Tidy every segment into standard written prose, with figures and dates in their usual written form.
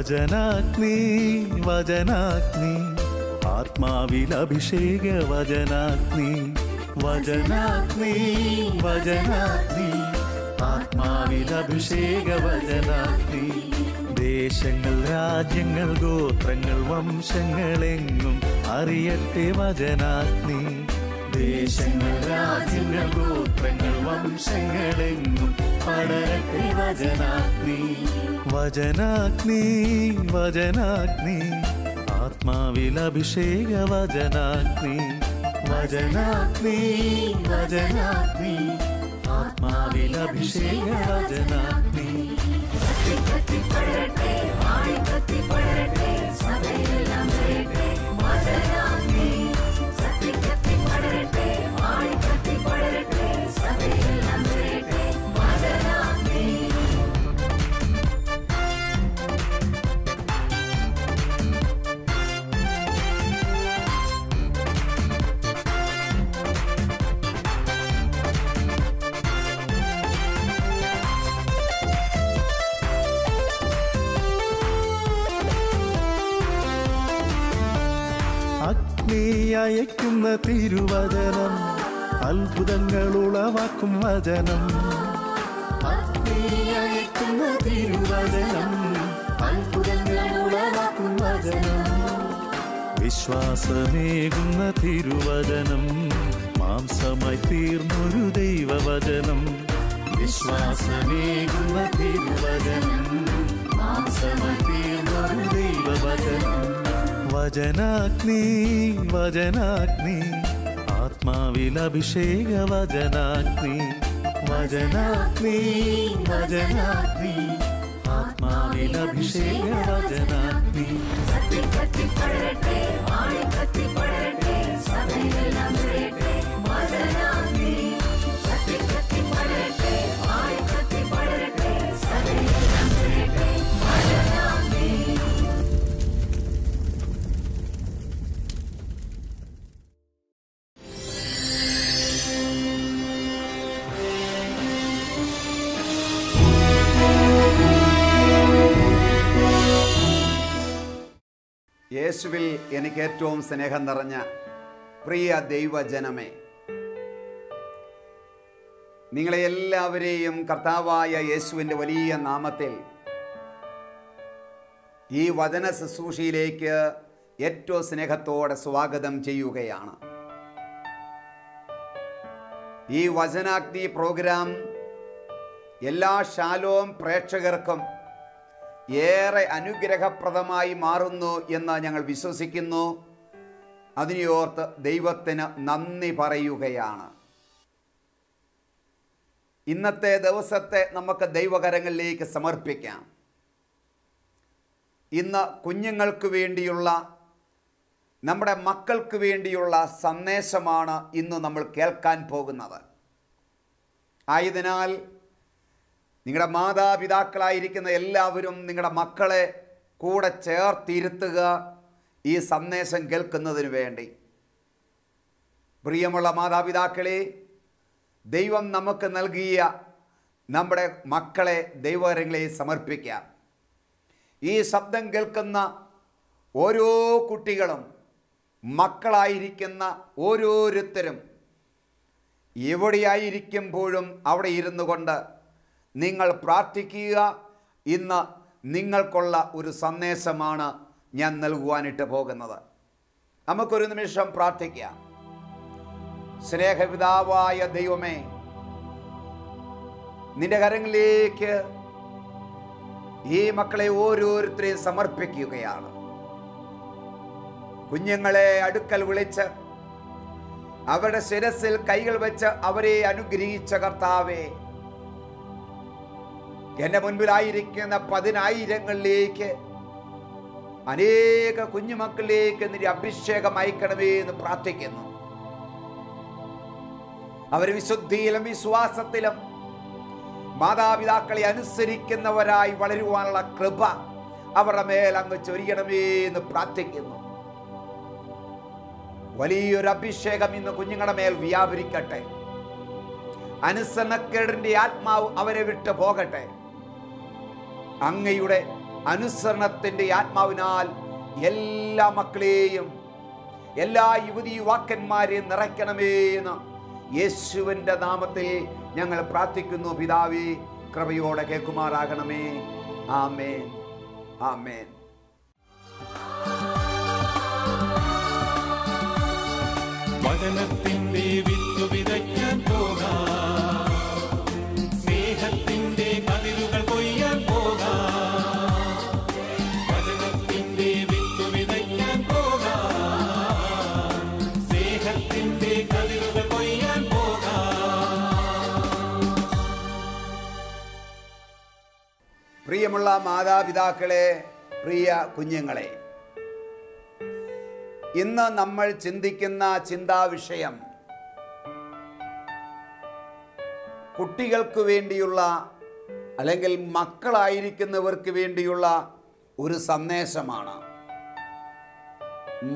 വചനാഗ്നി വചനാഗ്നി ആത്മാവിൽ അഭിഷേക വചനാഗ്നി വചനാഗ്നി വചനാഗ്നി ആത്മാവിൽ അഭിഷേക വചനാഗ്നി ദേശങ്ങൾ രാജ്യങ്ങൾ ഗോത്രങ്ങൾ വംശങ്ങളെങ്ങും അറിയട്ടെ വചനാഗ്നി ദേശങ്ങൾ രാജ്യങ്ങൾ ഗോത്രങ്ങൾ വംശങ്ങളെങ്ങും പടരട്ടെ വചനാഗ്നി വചനാഗ്നി വചനാഗ്നി ആത്മാവിൽ അഭിഷേക വചനാഗ്നി വചനാഗ്നി വചനാഗ്നി ആത്മാവിൽ അഭിഷേക വചനാഗ്നി അയക്കുന്ന തിരുവചനം അത്ഭുതങ്ങൾ ഉളവാക്കും വചനം അയക്കുന്ന തിരുവചനം അത്ഭുതങ്ങൾ ഉളവാക്കും വചനം വിശ്വാസമേകുന്ന തിരുവചനം മാംസമായി തീർന്നൊരു ദൈവവചനം വിശ്വാസമേകുന്ന തിരുവചനം മാംസമായി തീർന്നൊരു ദൈവവചനം വചനാഗ്നി വചനാഗ്നി ആത്മാവിൽ അഭിഷേക വചനാഗ്നി വചനാഗ്നി വചനാഗ്നി ആത്മാവിൽ അഭിഷേക വചനാഗ്നി യേശുവിൽ എനിക്ക് ഏറ്റവും സ്നേഹം നിറഞ്ഞ പ്രിയ ദൈവജനമേ, നിങ്ങളെ എല്ലാവരെയും കർത്താവായ യേശുവിൻ്റെ വലിയ നാമത്തിൽ ഈ വചന ശുശ്രൂഷയിലേക്ക് ഏറ്റവും സ്നേഹത്തോടെ സ്വാഗതം ചെയ്യുകയാണ്. ഈ വചനാഗ്നി പ്രോഗ്രാം എല്ലാ ഷാലോം പ്രേക്ഷകർക്കും ഏറെ അനുഗ്രഹപ്രദമായി മാറുന്നു എന്ന് ഞങ്ങൾ വിശ്വസിക്കുന്നു. അതിനെയോർത്ത് ദൈവത്തിന് നന്ദി പറയുകയാണ്. ഇന്നത്തെ ദിവസത്തെ നമുക്ക് ദൈവകരങ്ങളിലേക്ക് സമർപ്പിക്കാം. ഇന്ന് കുഞ്ഞുങ്ങൾക്ക് വേണ്ടിയുള്ള, നമ്മുടെ മക്കൾക്ക് വേണ്ടിയുള്ള സന്ദേശമാണ് ഇന്ന് നമ്മൾ കേൾക്കാൻ പോകുന്നത്. ആയതിനാൽ നിങ്ങളുടെ മാതാപിതാക്കളായിരിക്കുന്ന എല്ലാവരും നിങ്ങളുടെ മക്കളെ കൂടെ ചേർത്തിരുത്തുക ഈ സന്ദേശം കേൾക്കുന്നതിന് വേണ്ടി. പ്രിയമുള്ള മാതാപിതാക്കളെ, ദൈവം നമുക്ക് നൽകിയ നമ്മുടെ മക്കളെ ദൈവകരങ്ങളെ സമർപ്പിക്കാം. ഈ ശബ്ദം കേൾക്കുന്ന ഓരോ കുട്ടികളും, മക്കളായിരിക്കുന്ന ഓരോരുത്തരും എവിടെയായിരിക്കുമ്പോഴും അവിടെ ഇരുന്നു കൊണ്ട് നിങ്ങൾ പ്രാർത്ഥിക്കുക. ഇന്ന് നിങ്ങൾക്കുള്ള ഒരു സന്ദേശമാണ് ഞാൻ നൽകുവാനിട്ട് പോകുന്നത്. നമുക്കൊരു നിമിഷം പ്രാർത്ഥിക്കാം. സ്നേഹപിതാവായ ദൈവമേ, നിന്റെ കരങ്ങളിലേക്ക് ഈ മക്കളെ ഓരോരുത്തരെയും സമർപ്പിക്കുകയാണ്. കുഞ്ഞുങ്ങളെ അടുക്കൽ വിളിച്ച് അവരുടെ ശിരസിൽ കൈകൾ വെച്ച് അവരെ അനുഗ്രഹിച്ച കർത്താവേ, എൻ്റെ മുൻപിലായിരിക്കുന്ന 10,000ങ്ങളിലേക്ക്, അനേക കുഞ്ഞുമക്കളിലേക്ക് നിന്റെ അഭിഷേകം അയക്കണമേ എന്ന് പ്രാർത്ഥിക്കുന്നു. അവർ വിശുദ്ധിയിലും വിശ്വാസത്തിലും മാതാപിതാക്കളെ അനുസരിക്കുന്നവരായി വളരുവാനുള്ള കൃപ അവരുടെ മേൽ അങ്ങ് ചൊരിയണമേ എന്ന് പ്രാർത്ഥിക്കുന്നു. വലിയൊരു അഭിഷേകം ഇന്ന് കുഞ്ഞുങ്ങളുടെ മേൽ വ്യാപരിക്കട്ടെ. അനുസരണക്കേടിന്റെ ആത്മാവ് അവരെ വിട്ടു പോകട്ടെ. അങ്ങയുടെ അനുസരണത്തിൻ്റെ ആത്മാവിനാൽ എല്ലാ മക്കളെയും, എല്ലാ യുവതി യുവാക്കന്മാരെയും നിറയ്ക്കണമേ എന്ന് യേശുവിൻ്റെ നാമത്തിൽ ഞങ്ങൾ പ്രാർത്ഥിക്കുന്നു. പിതാവേ, കൃപയോടെ കേൾക്കുമാറാകണമേ. ആമേൻ, ആമേൻ. വചനത്തിന്റെ വിത്ത് വിതയ്ക്കാൻ പോകാം, സ്നേഹത്തിന്റെ കതിരുകൾ കൊയ്യാൻ പോകാം. വചനത്തിന്റെ വിത്ത് വിതയ്ക്കാൻ പോകാം, സ്നേഹത്തിന്റെ കതിരുകൾ കൊയ്യാൻ പോകാം. പ്രിയമുള്ള മാതാപിതാക്കളെ, പ്രിയ കുഞ്ഞുങ്ങളെ, ഇന്ന് നമ്മൾ ചിന്തിക്കുന്ന ചിന്താവിഷയം കുട്ടികൾക്ക് വേണ്ടിയുള്ള അല്ലെങ്കിൽ മക്കളായിരിക്കുന്നവർക്ക് വേണ്ടിയുള്ള ഒരു സന്ദേശമാണ്.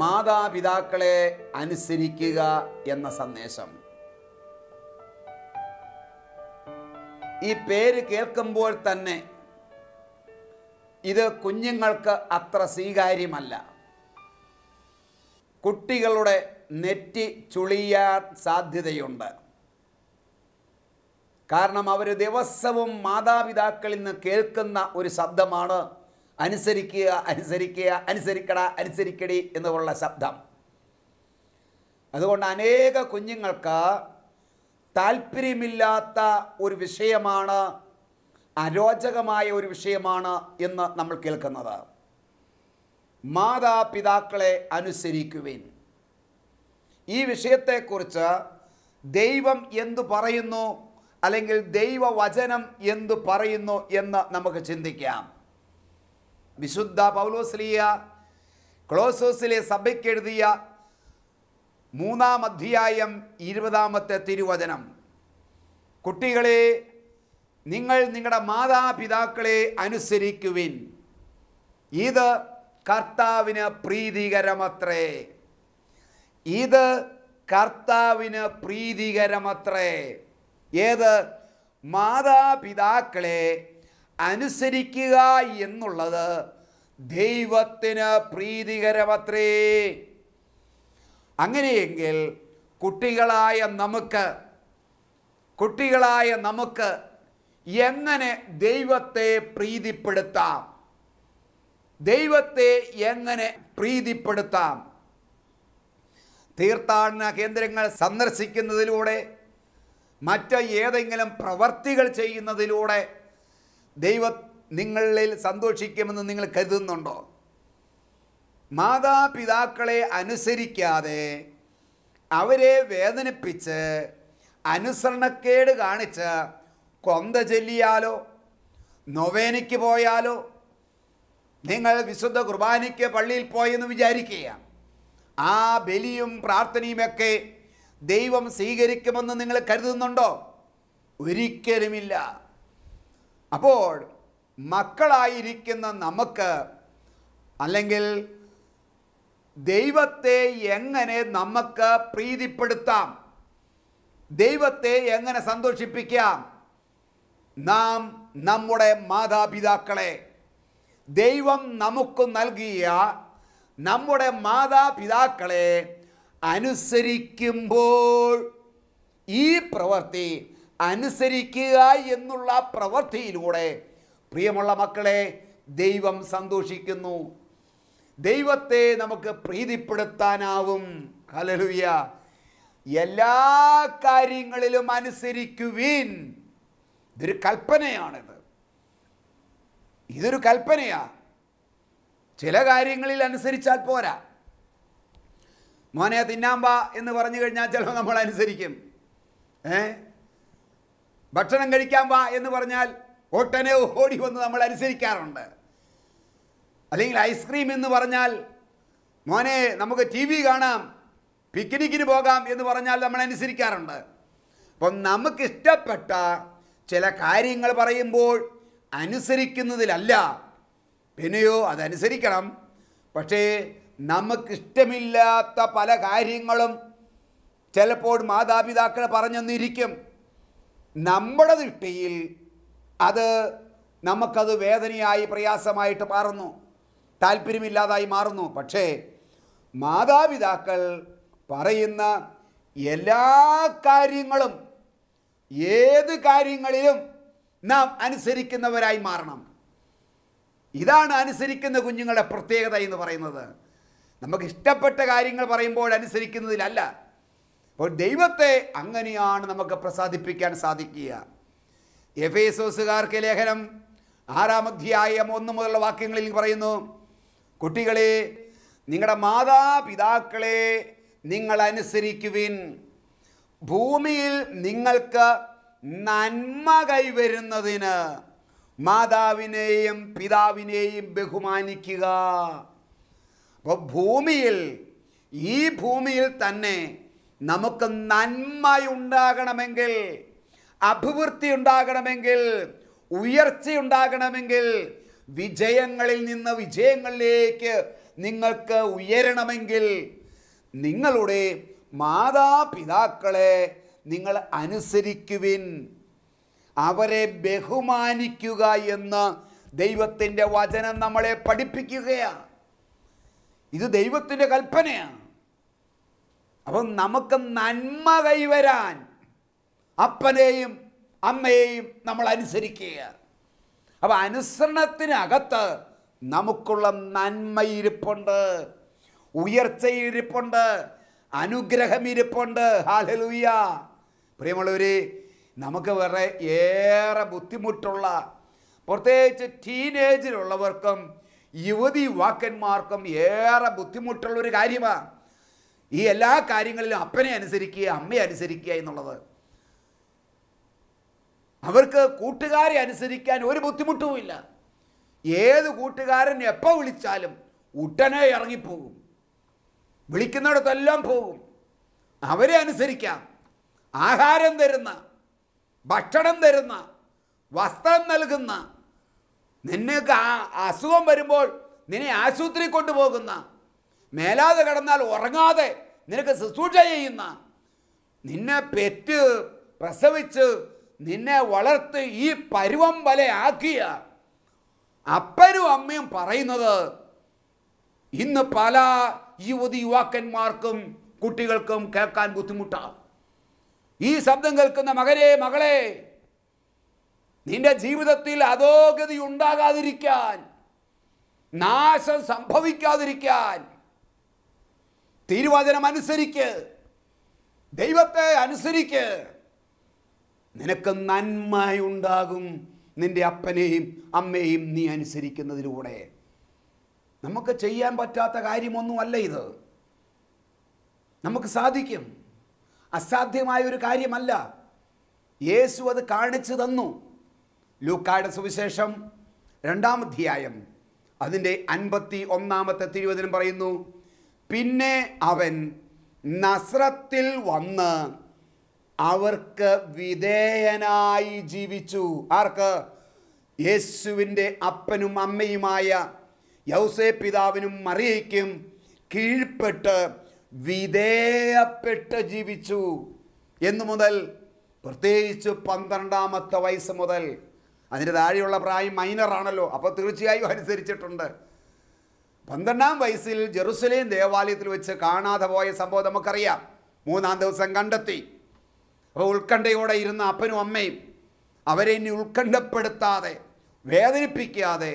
മാതാപിതാക്കളെ അനുസരിക്കുക എന്ന സന്ദേശം. ഈ പേര് കേൾക്കുമ്പോൾ തന്നെ ഇത് കുഞ്ഞുങ്ങൾക്ക് അത്ര സ്വീകാര്യമല്ല. കുട്ടികളുടെ നെറ്റി ചുളിയാൻ സാധ്യതയുണ്ട്. കാരണം അവർ ദിവസവും മാതാപിതാക്കളിൽ നിന്ന് കേൾക്കുന്ന ഒരു ശബ്ദമാണ് അനുസരിക്കുക, അനുസരിക്കുക, അനുസരിക്കട, അനുസരിക്കടി എന്നുള്ള ശബ്ദം. അതുകൊണ്ട് അനേക കുഞ്ഞുങ്ങൾക്ക് താല്പര്യമില്ലാത്ത ഒരു വിഷയമാണ്, അരോചകമായ ഒരു വിഷയമാണ് എന്ന് നമ്മൾ കേൾക്കുന്നത്. മാതാപിതാക്കളെ അനുസരിക്കുവിൻ. ഈ വിഷയത്തെക്കുറിച്ച് ദൈവം എന്തു പറയുന്നു, അല്ലെങ്കിൽ ദൈവവചനം എന്തു പറയുന്നു എന്ന് നമുക്ക് ചിന്തിക്കാം. വിശുദ്ധ പൗലോസ്ലീഹ കൊളോസ്സോസിലെ സഭയ്ക്ക് എഴുതിയ 3-ാം അധ്യായം 20-ാമത്തെ തിരുവചനം: കുട്ടികളെ, നിങ്ങൾ നിങ്ങളുടെ മാതാപിതാക്കളെ അനുസരിക്കുവിൻ, ഇത് കർത്താവിന് പ്രീതികരമത്രേ. ഇത് കർത്താവിന് പ്രീതികരമത്രേ. ഏത്? മാതാപിതാക്കളെ അനുസരിക്കുക എന്നുള്ളത് ദൈവത്തിന് പ്രീതികരമത്രേ. അങ്ങനെയെങ്കിൽ കുട്ടികളായ നമുക്ക് എങ്ങനെ ദൈവത്തെ പ്രീതിപ്പെടുത്താം? ദൈവത്തെ എങ്ങനെ പ്രീതിപ്പെടുത്താം? തീർത്ഥാടന കേന്ദ്രങ്ങൾ സന്ദർശിക്കുന്നതിലൂടെ, മറ്റ് ഏതെങ്കിലും പ്രവർത്തികൾ ചെയ്യുന്നതിലൂടെ ദൈവം നിങ്ങളിൽ സന്തോഷിക്കുമെന്ന് നിങ്ങൾ കരുതുന്നുണ്ടോ? മാതാപിതാക്കളെ അനുസരിക്കാതെ അവരെ വേദനിപ്പിച്ച് അനുസരണക്കേട് കാണിച്ച് കൊന്ത ചൊല്ലിയാലോ, നൊവേനയ്ക്ക് പോയാലോ, നിങ്ങൾ വിശുദ്ധ കുർബാനയ്ക്ക് പള്ളിയിൽ പോയെന്ന് വിചാരിക്കുക, ആ ബലിയും പ്രാർത്ഥനയുമൊക്കെ ദൈവം സ്വീകരിക്കുമെന്ന് നിങ്ങൾ കരുതുന്നുണ്ടോ? ഒരിക്കലുമില്ല. അപ്പോൾ മക്കളായിരിക്കുന്ന നമുക്ക്, അല്ലെങ്കിൽ ദൈവത്തെ എങ്ങനെ നമുക്ക് പ്രീതിപ്പെടുത്താം, ദൈവത്തെ എങ്ങനെ സന്തോഷിപ്പിക്കാം? നാം നമ്മുടെ മാതാപിതാക്കളെ, ദൈവം നമുക്ക് നൽകിയ നമ്മുടെ മാതാപിതാക്കളെ അനുസരിക്കുമ്പോൾ, ഈ പ്രവൃത്തി അനുസരിക്കുക എന്നുള്ള പ്രവൃത്തിയിലൂടെ പ്രിയമുള്ള മക്കളെ ദൈവം സന്തോഷിക്കുന്നു. ദൈവത്തെ നമുക്ക് പ്രീതിപ്പെടുത്താനാവും. ഹല്ലേലൂയ. എല്ലാ കാര്യങ്ങളിലും അനുസരിക്കുവിൻ. ഇതൊരു കൽപ്പനയാണിത്. ഇതൊരു കൽപ്പനയാ. ചില കാര്യങ്ങളിൽ അനുസരിച്ചാൽ പോരാ. മോനെ തിന്നാൻ വാ എന്ന് പറഞ്ഞു കഴിഞ്ഞാൽ ചിലപ്പോൾ നമ്മൾ അനുസരിക്കും. ഭക്ഷണം കഴിക്കാൻ വാ എന്ന് പറഞ്ഞാൽ ഒട്ടനെ ഓടി വന്ന് നമ്മൾ അനുസരിക്കാറുണ്ട്. അല്ലെങ്കിൽ ഐസ്ക്രീം എന്ന് പറഞ്ഞാൽ, മോനെ നമുക്ക് TV കാണാം, പിക്നിക്കിന് പോകാം എന്ന് പറഞ്ഞാൽ നമ്മൾ അനുസരിക്കാറുണ്ട്. അപ്പം നമുക്കിഷ്ടപ്പെട്ട ചില കാര്യങ്ങൾ പറയുമ്പോൾ അനുസരിക്കുന്നതിലല്ല, പിന്നെയോ അതനുസരിക്കണം. പക്ഷേ നമുക്കിഷ്ടമില്ലാത്ത പല കാര്യങ്ങളും ചിലപ്പോൾ മാതാപിതാക്കൾ പറഞ്ഞെന്നിരിക്കും. നമ്മുടെ ദൃഷ്ടിയിൽ അത് നമുക്കത് വേദനയായി പ്രയാസമായിട്ട് മാറുന്നു, താല്പര്യമില്ലാതായി മാറുന്നു. പക്ഷേ മാതാപിതാക്കൾ പറയുന്ന എല്ലാ കാര്യങ്ങളും, ഏത് കാര്യങ്ങളിലും നാം അനുസരിക്കുന്നവരായി മാറണം. ഇതാണ് അനുസരിക്കുന്ന കുഞ്ഞുങ്ങളുടെ പ്രത്യേകത എന്ന് പറയുന്നത്. നമുക്ക് ഇഷ്ടപ്പെട്ട കാര്യങ്ങൾ പറയുമ്പോൾ അനുസരിക്കുന്നതിലല്ല. അപ്പോൾ ദൈവത്തെ അങ്ങനെയാണ് നമുക്ക് പ്രസാദിപ്പിക്കാൻ സാധിക്കുക. എഫേസോസുകാർക്ക് ലേഖനം 6-ാം അധ്യായം 1 മുതലുള്ള വാക്യങ്ങളിൽ പറയുന്നു, കുട്ടികളെ, നിങ്ങളുടെ മാതാപിതാക്കളെ നിങ്ങൾ അനുസരിക്കുവിൻ, ഭൂമിയിൽ നിങ്ങൾക്ക് നന്മ കൈവരുന്നതിന് മാതാവിനെയും പിതാവിനെയും ബഹുമാനിക്കുക. അപ്പോൾ ഈ ഭൂമിയിൽ തന്നെ നമുക്ക് നന്മയുണ്ടാകണമെങ്കിൽ, അഭിവൃദ്ധി ഉണ്ടാകണമെങ്കിൽ, ഉയർച്ചയുണ്ടാകണമെങ്കിൽ, വിജയങ്ങളിൽ നിന്ന് വിജയങ്ങളിലേക്ക് നിങ്ങൾക്ക് ഉയരണമെങ്കിൽ നിങ്ങളുടെ മാതാപിതാക്കളെ നിങ്ങൾ അനുസരിക്കുവിൻ, അവരെ ബഹുമാനിക്കുക എന്ന് ദൈവത്തിൻ്റെ വചനം നമ്മളെ പഠിപ്പിക്കുകയാണ്. ഇത് ദൈവത്തിൻ്റെ കൽപ്പനയാണ്. അപ്പം നമുക്ക് നന്മ കൈവരാൻ അപ്പനെയും അമ്മയെയും നമ്മൾ അനുസരിക്കുക. അപ്പം അനുസരണത്തിനകത്ത് നമുക്കുള്ള നന്മയിരിപ്പുണ്ട്, ഉയർച്ചയിരിപ്പുണ്ട്, അനുഗ്രഹമിരിപ്പുണ്ട്. ഹല്ലേലൂയ. പ്രിയമുള്ളവരെ, നമുക്ക് വേറെ ഏറെ ബുദ്ധിമുട്ടുള്ള, പ്രത്യേകിച്ച് ടീനേജിലുള്ളവർക്കും യുവതി യുവാക്കന്മാർക്കും ഏറെ ബുദ്ധിമുട്ടുള്ളൊരു കാര്യമാണ് ഈ എല്ലാ കാര്യങ്ങളിലും അപ്പനെ അനുസരിക്കുക, അമ്മയെ അനുസരിക്കുക എന്നുള്ളത്. അവർക്ക് കൂട്ടുകാരെ അനുസരിക്കാൻ ഒരു ബുദ്ധിമുട്ടുമില്ല. ഏത് കൂട്ടുകാരൻ എപ്പോൾ വിളിച്ചാലും ഉടനെ ഇറങ്ങിപ്പോകും, വിളിക്കുന്നിടത്തെല്ലാം പോകും. അവരെ അനുസരിക്കാം. ആഹാരം തരുന്ന, ഭക്ഷണം തരുന്ന, വസ്ത്രം നൽകുന്ന, നിനക്ക് അസുഖം വരുമ്പോൾ നിന്നെ ആശുപത്രി കൊണ്ടുപോകുന്ന, മേലാതെ കിടന്നാൽ ഉറങ്ങാതെ നിനക്ക് ശുശ്രൂഷ ചെയ്യുന്ന, നിന്നെ പെറ്റ് പ്രസവിച്ച് നിന്നെ വളർത്തി ഈ പരുവം വരെ ആക്കിയ അപ്പനും അമ്മയും പറയുന്നത് ഇന്ന് പല യുവതി യുവാക്കന്മാർക്കും കുട്ടികൾക്കും കേൾക്കാൻ ബുദ്ധിമുട്ടാണ്. ഈ ശബ്ദം കേൾക്കുന്ന മകനെ, മകളെ, നിന്റെ ജീവിതത്തിൽ അധോഗതി ഉണ്ടാകാതിരിക്കാൻ, നാശം സംഭവിക്കാതിരിക്കാൻ തിരുവചനം അനുസരിക്ക്, ദൈവത്തെ അനുസരിക്ക്. നിനക്ക് നന്മയുണ്ടാകും നിന്റെ അപ്പനെയും അമ്മയെയും നീ അനുസരിക്കുന്നതിലൂടെ. നമുക്ക് ചെയ്യാൻ പറ്റാത്ത കാര്യമൊന്നുമല്ല ഇത്. നമുക്ക് സാധിക്കും. അസാധ്യമായ ഒരു കാര്യമല്ല. യേശു അത് കാണിച്ചു തന്നു. ലൂക്കായുടെ സുവിശേഷം 2-ാം അധ്യായം അതിൻ്റെ 51-ാമത്തെ തിരുവചനം പറയുന്നു, പിന്നെ അവൻ നസ്രത്തിൽ വന്ന് അവർക്ക് വിധേയനായി ജീവിച്ചു. ആർക്ക്? യേശുവിൻ്റെ അപ്പനും അമ്മയുമായ യൗസേപ്പ് പിതാവിനും മറിയയ്ക്കും കീഴ്പ്പെട്ട് വിധേയപ്പെട്ട് ജീവിച്ചു. എന്നു മുതൽ? പ്രത്യേകിച്ച് 12-ാമത്തെ വയസ്സ് മുതൽ. അതിന് താഴെയുള്ള പ്രായം മൈനറാണല്ലോ, അപ്പോൾ തീർച്ചയായും അനുസരിച്ചിട്ടുണ്ട്. 12-ാം വയസ്സിൽ ജെറുസലേം ദേവാലയത്തിൽ വെച്ച് കാണാതെ പോയ സംഭവം നമുക്കറിയാം. 3-ാം ദിവസം കണ്ടെത്തി. അപ്പോൾ ഉത്കണ്ഠയോടെ ഇരുന്ന അപ്പനും അമ്മയും അവരെ ഇനി ഉത്കണ്ഠപ്പെടുത്താതെ വേദനിപ്പിക്കാതെ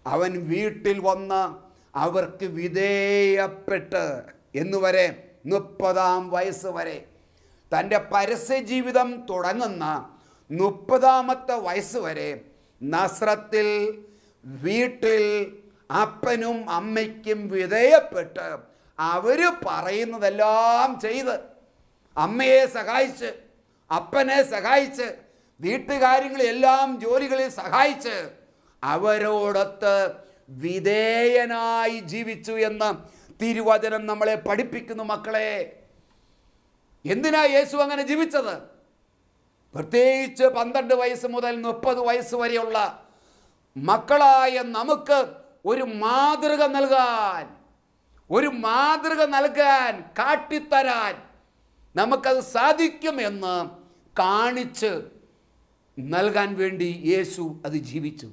അവൻ വീട്ടിൽ വന്ന് അവർക്ക് വിധേയപ്പെട്ട് എന്നുവരെ 30-ാം വയസ്സ് വരെ, തൻ്റെ പരസ്യജീവിതം തുടങ്ങുന്ന 30-ാമത്തെ വയസ്സ് വരെ നസ്രത്തിൽ വീട്ടിൽ അപ്പനും അമ്മയ്ക്കും വിധേയപ്പെട്ട് അവർ പറയുന്നതെല്ലാം ചെയ്ത്, അമ്മയെ സഹായിച്ച്, അപ്പനെ സഹായിച്ച്, വീട്ടുകാര്യങ്ങളെല്ലാം ജോലികളിൽ സഹായിച്ച് അവരോടൊത്ത് വിധേയനായി ജീവിച്ചു എന്ന് തിരുവചനം നമ്മളെ പഠിപ്പിക്കുന്നു. മക്കളെ, എന്തിനാ യേശു അങ്ങനെ ജീവിച്ചത്? പ്രത്യേകിച്ച് 12 വയസ്സ് മുതൽ 30 വയസ്സ് വരെയുള്ള മക്കളായ നമുക്ക് ഒരു മാതൃക നൽകാൻ, കാട്ടിത്തരാൻ നമുക്കത് സാധിക്കുമെന്ന് കാണിച്ച് നൽകാൻ വേണ്ടി യേശു അത് ജീവിച്ചു.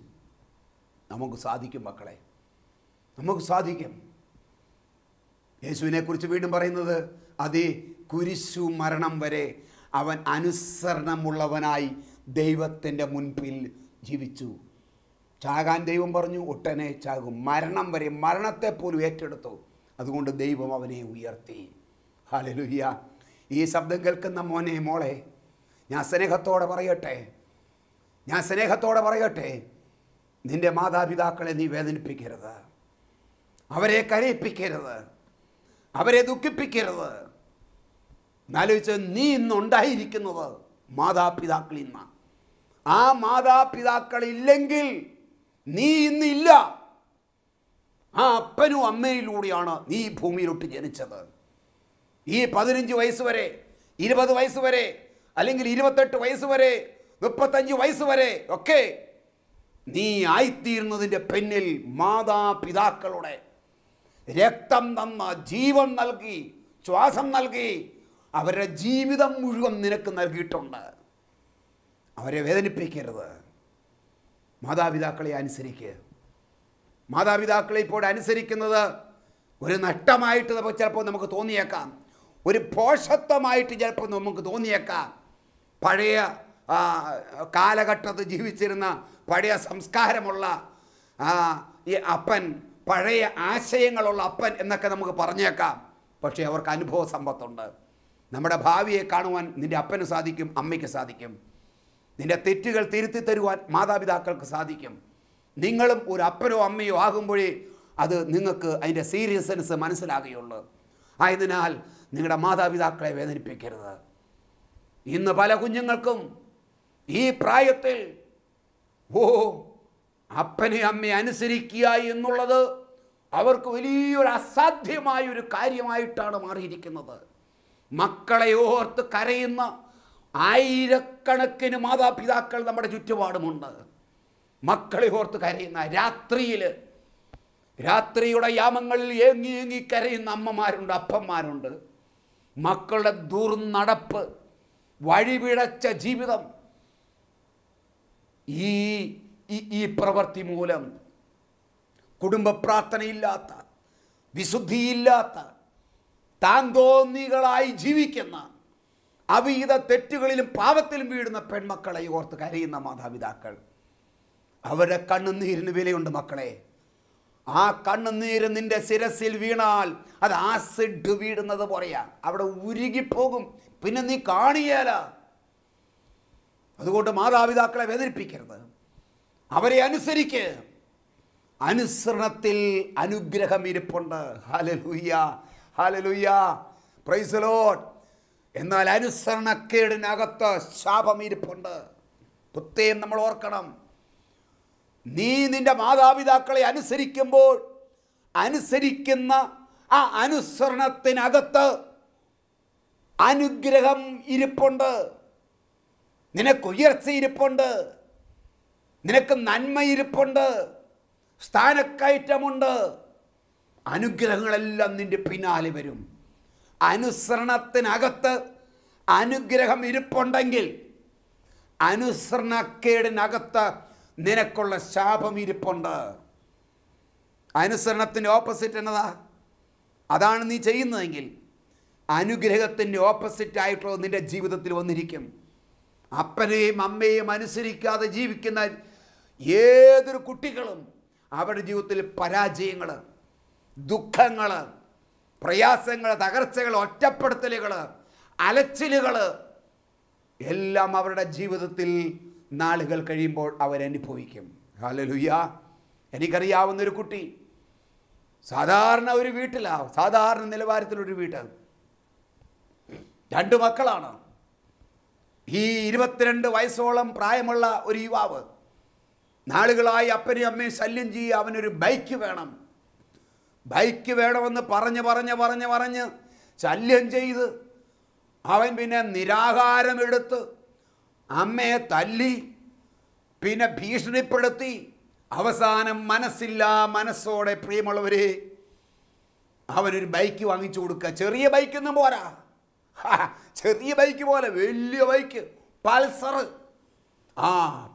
നമുക്ക് സാധിക്കും മക്കളെ, നമുക്ക് സാധിക്കും. യേശുവിനെ കുറിച്ച് വീണ്ടും പറയുന്നത്, അതേ കുരിശു മരണം വരെ അവൻ അനുസരണമുള്ളവനായി ദൈവത്തിൻ്റെ മുൻപിൽ ജീവിച്ചു. ചാകാൻ ദൈവം പറഞ്ഞു, ഒട്ടനെ ചാകും. മരണം വരെ, മരണത്തെ പോലും ഏറ്റെടുത്തു. അതുകൊണ്ട് ദൈവം അവനെ ഉയർത്തി. ഹല്ലേലൂയ. ഈ ശബ്ദം കേൾക്കുന്ന മോനെ, മോളെ, ഞാൻ സ്നേഹത്തോടെ പറയട്ടെ, നിൻ്റെ മാതാപിതാക്കളെ നീ വേദനിപ്പിക്കരുത്, അവരെ കരയിപ്പിക്കരുത്, അവരെ ദുഃഖിപ്പിക്കരുത്. എന്നാലോചിച്ച്, നീ ഇന്നുണ്ടായിരിക്കുന്നത് മാതാപിതാക്കളിൽ നിന്നാണ്. ആ മാതാപിതാക്കളില്ലെങ്കിൽ നീ ഇന്നില്ല. ആ അപ്പനും അമ്മയിലൂടെയാണ് നീ ഈ ഭൂമിയിലോട്ട് ജനിച്ചത്. ഈ 15 വയസ്സ് വരെ, 20 വയസ്സ് വരെ, അല്ലെങ്കിൽ 28 വയസ്സ് വരെ, 35 വയസ്സ് വരെ ഒക്കെ നീ ആയിത്തീരുന്നതിൻ്റെ പിന്നിൽ മാതാപിതാക്കളുടെ രക്തം തന്ന, ജീവൻ നൽകി, ശ്വാസം നൽകി, അവരുടെ ജീവിതം മുഴുവൻ നിനക്ക് നൽകിയിട്ടുണ്ട്. അവരെ വേദനിപ്പിക്കരുത്. മാതാപിതാക്കളെ അനുസരിക്കുക. മാതാപിതാക്കളെ ഇപ്പോൾ അനുസരിക്കുന്നത് ഒരു നഷ്ടമായിട്ട് ചിലപ്പോൾ നമുക്ക് തോന്നിയേക്കാം, ഒരു പോഷത്വമായിട്ട് ചിലപ്പോൾ നമുക്ക് തോന്നിയേക്കാം. പഴയ കാലഘട്ടത്തിൽ ജീവിച്ചിരുന്ന പഴയ സംസ്കാരമുള്ള ഈ അപ്പൻ, പഴയ ആശയങ്ങളുള്ള അപ്പൻ എന്നൊക്കെ നമുക്ക് പറഞ്ഞേക്കാം. പക്ഷേ അവർക്ക് അനുഭവ സമ്പത്തുണ്ട്. നമ്മുടെ ഭാവിയെ കാണുവാൻ നിൻ്റെ അപ്പന് സാധിക്കും, അമ്മയ്ക്ക് സാധിക്കും. നിൻ്റെ തെറ്റുകൾ തിരുത്തി തരുവാൻ മാതാപിതാക്കൾക്ക് സാധിക്കും. നിങ്ങളും ഒരു അപ്പനോ അമ്മയോ ആകുമ്പോഴേ അത് നിങ്ങൾക്ക് അതിൻ്റെ സീരിയസ്നെസ് മനസ്സിലാകുകയുള്ളൂ. ആയതിനാൽ നിങ്ങളുടെ മാതാപിതാക്കളെ വേദനിപ്പിക്കരുത്. ഇന്ന് പല കുഞ്ഞുങ്ങൾക്കും ഈ പ്രായത്തിൽ അപ്പനെ അമ്മയെ അനുസരിക്കുക എന്നുള്ളത് അവർക്ക് വലിയൊരു അസാധ്യമായൊരു കാര്യമായിട്ടാണ് മാറിയിരിക്കുന്നത്. മക്കളെ ഓർത്ത് കരയുന്ന ആയിരക്കണക്കിന് മാതാപിതാക്കൾ നമ്മുടെ ചുറ്റുപാടുമുണ്ട്. മക്കളെ ഓർത്ത് കരയുന്ന, രാത്രിയുടെ യാമങ്ങളിൽ ഏങ്ങി കരയുന്ന അമ്മമാരുണ്ട്, അപ്പന്മാരുണ്ട്. മക്കളുടെ ദുർനടപ്പ്, വഴിപിഴച്ച ജീവിതം, ഈ പ്രവൃത്തി മൂലം കുടുംബ പ്രാർത്ഥനയില്ലാത്ത, വിശുദ്ധിയില്ലാത്ത, താന്തോന്നികളായി ജീവിക്കുന്ന, അവിഹിത തെറ്റുകളിലും പാപത്തിലും വീഴുന്ന പെൺമക്കളെ ഓർത്ത് കരയുന്ന മാതാപിതാക്കൾ. അവരുടെ കണ്ണുനീരിന് വിലയുണ്ട് മക്കളെ. ആ കണ്ണുനീര് നിന്റെ ശിരസിൽ വീണാൽ അത് ആസിഡ് വീഴുന്നത് പോലെയാ, അവിടെ ഉരുകിപ്പോകും, പിന്നെ നീ കാണുകയില്ല. അതുകൊണ്ട് മാതാപിതാക്കളെ വേദനിപ്പിക്കരുത്, അവരെ അനുസരിക്ക്. അനുസരണത്തിൽ അനുഗ്രഹം ഇരിപ്പുണ്ട്. Hallelujah, hallelujah, praise the Lord. എന്നാൽ അനുസരണക്കേടിനകത്ത് ശാപം ഇരിപ്പുണ്ട്. പ്രത്യേകം നമ്മൾ ഓർക്കണം, നീ നിന്റെ മാതാപിതാക്കളെ അനുസരിക്കുമ്പോൾ അനുസരിക്കുന്ന ആ അനുസരണത്തിനകത്ത് അനുഗ്രഹം ഇരിപ്പുണ്ട്. നിനക്ക് ഉയർച്ച ഇരിപ്പുണ്ട്, നിനക്ക് നന്മ ഇരിപ്പുണ്ട്, സ്ഥാനക്കയറ്റമുണ്ട്. അനുഗ്രഹങ്ങളെല്ലാം നിന്റെ പിന്നാലെ വരും. അനുസരണത്തിനകത്ത് അനുഗ്രഹം ഇരിപ്പുണ്ടെങ്കിൽ അനുസരണക്കേടിനകത്ത് നിനക്കുള്ള ശാപം ഇരിപ്പുണ്ട്. അനുസരണത്തിൻ്റെ ഓപ്പോസിറ്റ് എന്നതാ? അതാണ് നീ ചെയ്യുന്നതെങ്കിൽ അനുഗ്രഹത്തിൻ്റെ ഓപ്പോസിറ്റ് ആയിട്ടുള്ളത് നിൻ്റെ ജീവിതത്തിൽ വന്നിരിക്കും. അപ്പനെയും അമ്മയെയും അനുസരിക്കാതെ ജീവിക്കുന്ന ഏതൊരു കുട്ടികളും അവരുടെ ജീവിതത്തിൽ പരാജയങ്ങൾ, ദുഃഖങ്ങൾ, പ്രയാസങ്ങൾ, തകർച്ചകൾ, ഒറ്റപ്പെടുത്തലുകൾ, അലച്ചിലുകൾ എല്ലാം അവരുടെ ജീവിതത്തിൽ നാളുകൾ കഴിയുമ്പോൾ അവരനുഭവിക്കും. ഹല്ലേലൂയ. എനിക്കറിയാവുന്നൊരു കുട്ടി സാധാരണ ഒരു വീട്ടിലാണ്, സാധാരണ നിലവാരത്തിലൊരു വീട്ടിൽ 2 മക്കളാണ്. ഈ 22 വയസ്സോളം പ്രായമുള്ള ഒരു യുവാവ് നാളുകളായി അപ്പനെയും അമ്മയും ശല്യം ചെയ്യുക, അവനൊരു ബൈക്ക് വേണമെന്ന് പറഞ്ഞ് ശല്യം ചെയ്ത് അവൻ പിന്നെ നിരാഹാരമെടുത്ത് അമ്മയെ തല്ലി, പിന്നെ ഭീഷണിപ്പെടുത്തി, അവസാനം മനസ്സോടെ പ്രിയമുള്ളവരെ അവനൊരു ബൈക്ക് വാങ്ങിച്ചു കൊടുക്കുക. ചെറിയ ബൈക്കൊന്നും പോരാ, ചെറിയ ബൈക്ക് പോലെ വലിയ ബൈക്ക്, പൾസർ.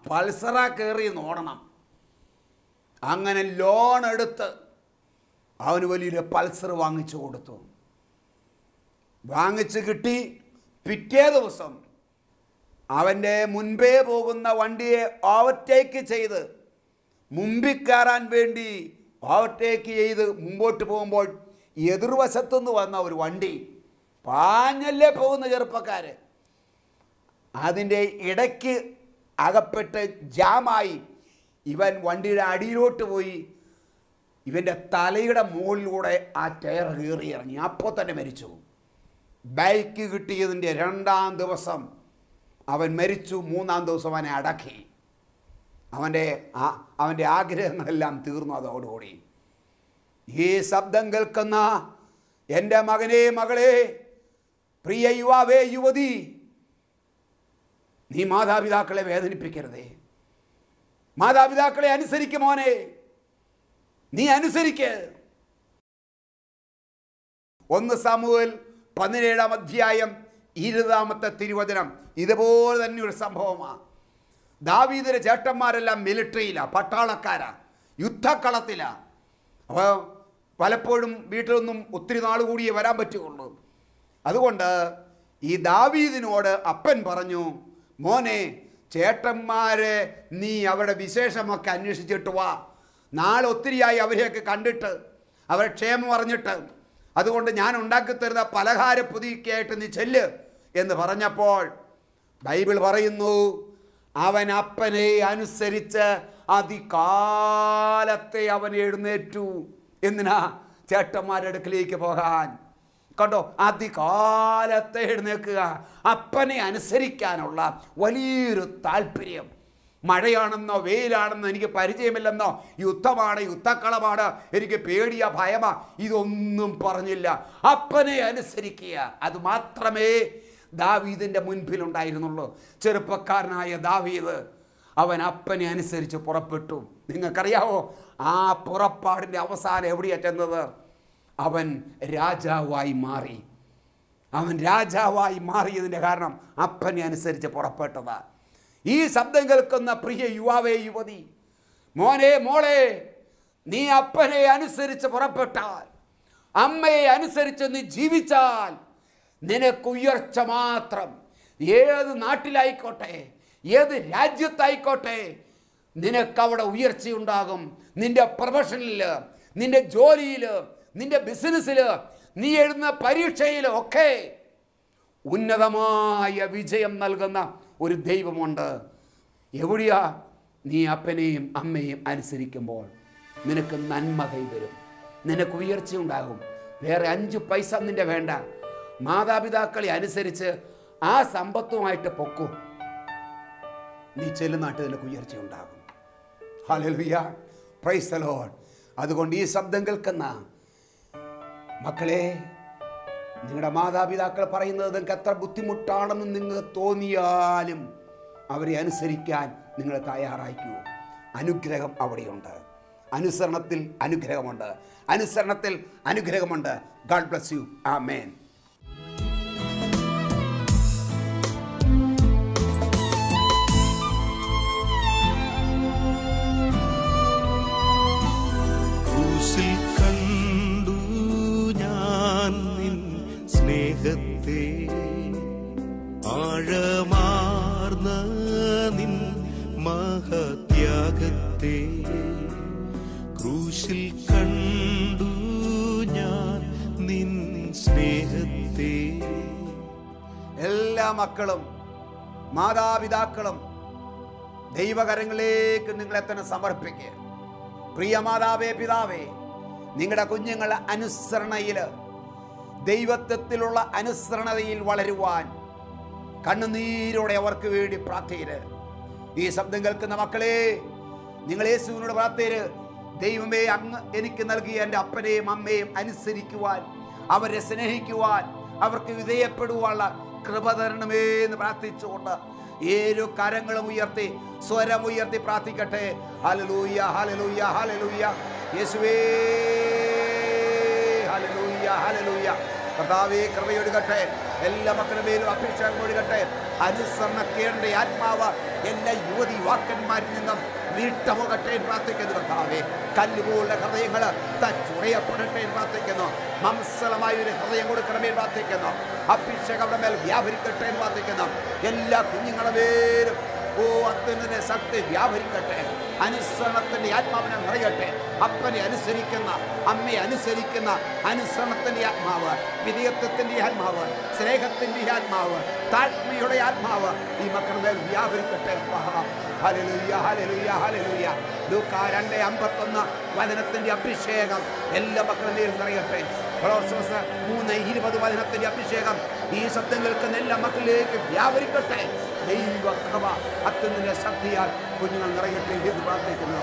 പൾസറാ കയറി ഓടണം. അങ്ങനെ ലോൺ എടുത്ത് അവന് വലിയൊരു പൾസർ വാങ്ങിച്ചു കൊടുത്തു. വാങ്ങിച്ച് കിട്ടി. പിറ്റേ ദിവസം അവൻ്റെ മുൻപേ പോകുന്ന വണ്ടിയെ ഓവർടേക്ക് ചെയ്ത് മുമ്പിൽ കയറാൻ വേണ്ടി ഓവർടേക്ക് ചെയ്ത് മുമ്പോട്ട് പോകുമ്പോൾ എതിർവശത്തുനിന്ന് വന്ന ഒരു വണ്ടി, പാഞ്ഞല്ലേ പോകുന്ന ചെറുപ്പക്കാർ, അതിൻ്റെ ഇടയ്ക്ക് അകപ്പെട്ട് ജാമായി. ഇവൻ വണ്ടിയുടെ അടിയിലോട്ട് പോയി ഇവൻ്റെ തലയുടെ മുകളിലൂടെ ആ ടയർ കയറി ഇറങ്ങി. അപ്പോൾ തന്നെ മരിച്ചു. ബൈക്ക് കിട്ടിയതിൻ്റെ 2-ാം ദിവസം അവൻ മരിച്ചു. 3-ാം ദിവസം അവനെ അടക്കി. അവൻ്റെ ആഗ്രഹങ്ങളെല്ലാം തീർന്നു അതോടുകൂടി. ഈ ശബ്ദം കേൾക്കുന്ന എൻ്റെ മകനെ, മകളെ, പ്രിയ യുവാവേ, യുവതി, നീ മാതാപിതാക്കളെ വേദനിപ്പിക്കരുതേ. മാതാപിതാക്കളെ അനുസരിക്കും മോനെ, നീ അനുസരിക്ക്. 1 സാമുവേൽ 17-ാം അധ്യായം 20-ാമത്തെ തിരുവചനം ഇതുപോലെ തന്നെ ഒരു സംഭവമാണ്. ദാവീദിന്റെ ചേട്ടന്മാരെല്ലാം മിലിറ്ററിയിലാണ്, പട്ടാളക്കാരാ, യുദ്ധക്കളത്തിലാണ്. അപ്പോൾ പലപ്പോഴും വീട്ടിലൊന്നും ഒത്തിരി നാൾ കൂടിയേ വരാൻ പറ്റുകയുള്ളൂ. അതുകൊണ്ട് ഈ ദാവീദിനോട് അപ്പൻ പറഞ്ഞു, മോനെ, ചേട്ടന്മാരെ നീ അവരുടെ വിശേഷമൊക്കെ അന്വേഷിച്ചിട്ട് വാ. നാളെ ഒത്തിരിയായി അവരെയൊക്കെ കണ്ടിട്ട് അവരെ ക്ഷേമം അറിഞ്ഞിട്ട്. അതുകൊണ്ട് ഞാൻ ഉണ്ടാക്കിത്തരുന്ന പലഹാര പുതിയൊക്കെയായിട്ട് നീ ചെല്ല് എന്ന് പറഞ്ഞപ്പോൾ ബൈബിൾ പറയുന്നു, അവൻ അപ്പനെ അനുസരിച്ച് അതികാലത്തെ അവൻ എഴുന്നേറ്റു. എന്തിനാ? ചേട്ടന്മാരുടെ അടുക്കിലേക്ക് പോകാൻ. കണ്ടോ, അതികാലത്തെ എഴുന്നേൽക്കുക, അപ്പനെ അനുസരിക്കാനുള്ള വലിയൊരു താല്പര്യം. മഴയാണെന്നോ വെയിലാണെന്നോ എനിക്ക് പരിചയമില്ലെന്നോ, യുദ്ധമാണ്, യുദ്ധക്കളമാണ്, എനിക്ക് പേടിയാ, ഭയമാ, ഇതൊന്നും പറഞ്ഞില്ല. അപ്പനെ അനുസരിക്കുക, അത് മാത്രമേ ദാവീദിൻ്റെ മുൻപിലുണ്ടായിരുന്നുള്ളൂ. ചെറുപ്പക്കാരനായ ദാവീദ് അവൻ അപ്പനെ അനുസരിച്ച് പുറപ്പെട്ടു. നിങ്ങൾക്കറിയാവോ ആ പുറപ്പാടിൻ്റെ അവസാനം എവിടെയാണ് ചെന്നത്? അവൻ രാജാവായി മാറി. അവൻ രാജാവായി മാറിയതിൻ്റെ കാരണം അപ്പനെ അനുസരിച്ച് പുറപ്പെട്ടതാണ്. ഈ ശബ്ദം കേൾക്കുന്ന പ്രിയ യുവാവേ, യുവതി, മോനെ, മോളെ, നീ അപ്പനെ അനുസരിച്ച് പുറപ്പെട്ടാൽ, അമ്മയെ അനുസരിച്ച് നീ ജീവിച്ചാൽ നിനക്ക് ഉയർച്ച മാത്രം. ഏത് നാട്ടിലായിക്കോട്ടെ, ഏത് രാജ്യത്തായിക്കോട്ടെ, നിനക്കവിടെ ഉയർച്ചയുണ്ടാകും. നിന്റെ പ്രൊഫഷനിൽ, നിന്റെ ജോലിയിൽ, നിന്റെ ബിസിനസ്സിൽ, നീ എഴുതുന്ന പരീക്ഷയിൽ ഒക്കെ ഉന്നതമായ വിജയം നൽകുന്ന ഒരു ദൈവമുണ്ട്. എവിടെയാ? നീ അപ്പനെയും അമ്മയും അനുസരിക്കുമ്പോൾ നിനക്ക് നന്മ കൈവരും, നിനക്ക് ഉയർച്ചയുണ്ടാകും. വേറെ 5 പൈസ നിന്റെ വേണ്ട. മാതാപിതാക്കളെ അനുസരിച്ച് ആ സമ്പത്തുമായിട്ട് പൊക്കൂ, നീ ചെല്ലുനാട്ട് നിനക്ക് ഉയർച്ചയുണ്ടാകും. Hallelujah, praise the lord. അതുകൊണ്ട് ഈ ശബ്ദം കേൾക്കുന്ന മക്കളെ, നിങ്ങളുടെ മാതാപിതാക്കൾ പറയുന്നത് നിങ്ങൾക്ക് എത്ര ബുദ്ധിമുട്ടാണെന്ന് നിങ്ങൾക്ക് തോന്നിയാലും അവരെ അനുസരിക്കാൻ നിങ്ങൾ തയ്യാറായിക്കൂ. അനുഗ്രഹം അവിടെയുണ്ട്. അനുസരണത്തിൽ അനുഗ്രഹമുണ്ട്. അനുസരണത്തിൽ അനുഗ്രഹമുണ്ട്. God bless you. ആമേൻ. സ്നേഹത്തെ ആഴമാർന്ന നിൻ മഹത്യാഗത്തെ ക്രൂശിൽ കണ്ടു ഞാൻ നിൻ സ്നേഹത്തെ. എല്ലാ മക്കളും മാതാപിതാക്കളും ദൈവകരങ്ങളിലേക്ക് നിങ്ങളെ തന്നെ സമർപ്പിക്കുക. പ്രിയ മാതാവേ, പിതാവേ, നിങ്ങളുടെ കുഞ്ഞുങ്ങളുടെ അനുസരണയിൽ, ദൈവത്വത്തിലുള്ള അനുസരണതയിൽ വളരുവാൻ കണ്ണുനീരോടെ അവർക്ക് വേണ്ടി പ്രാർത്ഥിക്കരുത്. ഈ ശബ്ദം കേൾക്കുന്ന മക്കളെ, നിങ്ങൾ യേശുവിനോട് പ്രാർത്ഥിക്കരുത്. ദൈവമേ, അങ്ങ് എനിക്ക് നൽകിയ എൻ്റെ അപ്പനെയും അമ്മയും അനുസരിക്കുവാൻ, അവരെ സ്നേഹിക്കുവാൻ, അവർക്ക് വിധേയപ്പെടുവാനുള്ള കൃപ തരണമേ എന്ന് പ്രാർത്ഥിച്ചുകൊണ്ട് 7 കരങ്ങളും ഉയർത്തി, സ്വരമുയർത്തി പ്രാർത്ഥിക്കട്ടെ. Hallelujah, hallelujah, hallelujah. യേശുവേ, ഹല്ലേലൂയ, ഹല്ലേലൂയ. കർത്താവേ, കൃപയൊഴുകട്ടെ. എല്ലാ മക്കളുടെ മേലും അഭിഷേകം ഒഴുകട്ടെ. അനുസരണക്കേടിന്റെ ആത്മാവ് എല്ലാ യുവതി യുവാക്കന്മാരിൽ നിന്നും വീട്ടമുകട്ടെ പ്രാർത്ഥിക്കുന്നു കർത്താവേ. കല്ലുപോലുള്ള ഹൃദയങ്ങൾ തച്ചുടയപ്പെടട്ടെ പ്രാർത്ഥിക്കുന്നു. മംസലമായ ഒരു ഹൃദയം കൊടുക്കണമേ പ്രാർത്ഥിക്കുന്നു. അഭിഷേകം അവിടെ മേൽ വ്യാപരിക്കട്ടെ പ്രാർത്ഥിക്കുന്നു. എല്ലാ കുഞ്ഞുങ്ങളുടെ പേരും അത്യുന്നത ശക്തി വ്യാപരിക്കട്ടെ. അനുസരണത്തിന്റെ ആത്മാവിനെ നിറയട്ടെ. അപ്പനെ അനുസരിക്കുന്ന, അമ്മയെ അനുസരിക്കുന്ന അനുസരണത്തിന്റെ ആത്മാവ്, വിധേയത്വത്തിന്റെ ആത്മാവ്, സ്നേഹത്തിന്റെ ആത്മാവ്, താഴ്മയുടെ ആത്മാവ് ഈ മക്കളുടെ മേൽ വ്യാപരിക്കട്ടെ. Hallelujah, hallelujah, hallelujah. ലൂക്കാ 2:51 വചനത്തിന്റെ അഭിഷേകം എല്ലാ മക്കളുടെ മേൽ നിറയട്ടെ. 3:20 വചനത്തിന്റെ അഭിഷേകം ഈ ശബ്ദം കേൾക്കുന്ന എല്ലാ മക്കളിലേക്ക് വ്യാപരിക്കട്ടെ. ദൈവകൃപ അത്യുന്നത ശക്തിയാൽ കുഞ്ഞുങ്ങൾ നിറയട്ടെ എന്ന് പ്രാർത്ഥിക്കുന്നു.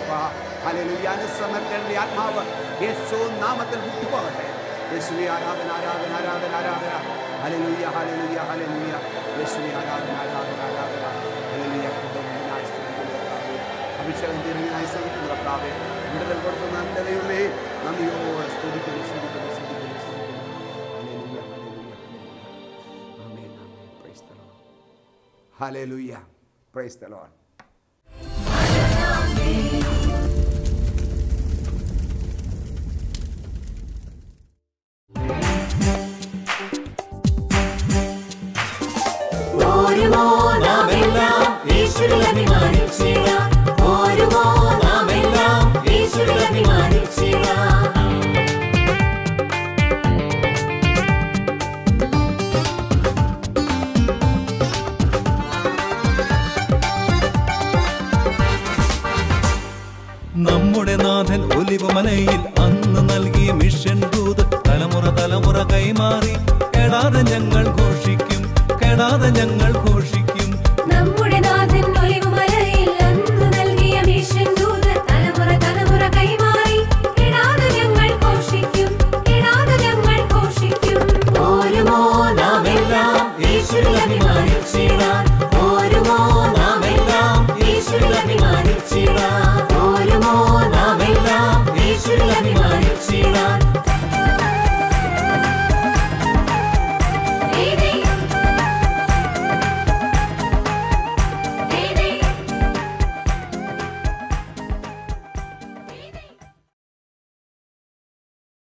ഹല്ലേലൂയ. അനുസരണത്തിന്റെ ആത്മാവ് യേശു നാമത്തിൽ വിട്ടുപോകട്ടെ. യേശുവേ ആരാധന, ആരാധന, ആരാധന, ആരാധന. Hallelujah, hallelujah, hallelujah. യേശുവേ ആരാധന, ആരാധന, ആരാധന. ഹല്ലേലൂയ. അഭിഷേകം തീരുന്നതിനായി ശ്രമിക്കുന്നു കർത്താവേ. വിടുതൽ കൊടുക്കുന്ന നല്ല ദൈവമേ, നന്ദിയോടെ സ്തുതിക്കുന്നു, സ്തുതിക്കുന്നു, സ്തുതിക്കുന്നു, സ്തുതിക്കുന്നു. Hallelujah, hallelujah. Amen, amen. Price the Lord. Hallelujah. Praise the Lord. നമ്മുടെ നാഥൻ ഒലിവുമലയിൽ അന്ന് നൽകിയ മിഷൻ ദൂത് തലമുറ തലമുറ കൈമാറി കെടാതെ ഞങ്ങൾ ഘോഷിക്കും, കെടാതെ ഞങ്ങൾ ഘോഷിക്കും.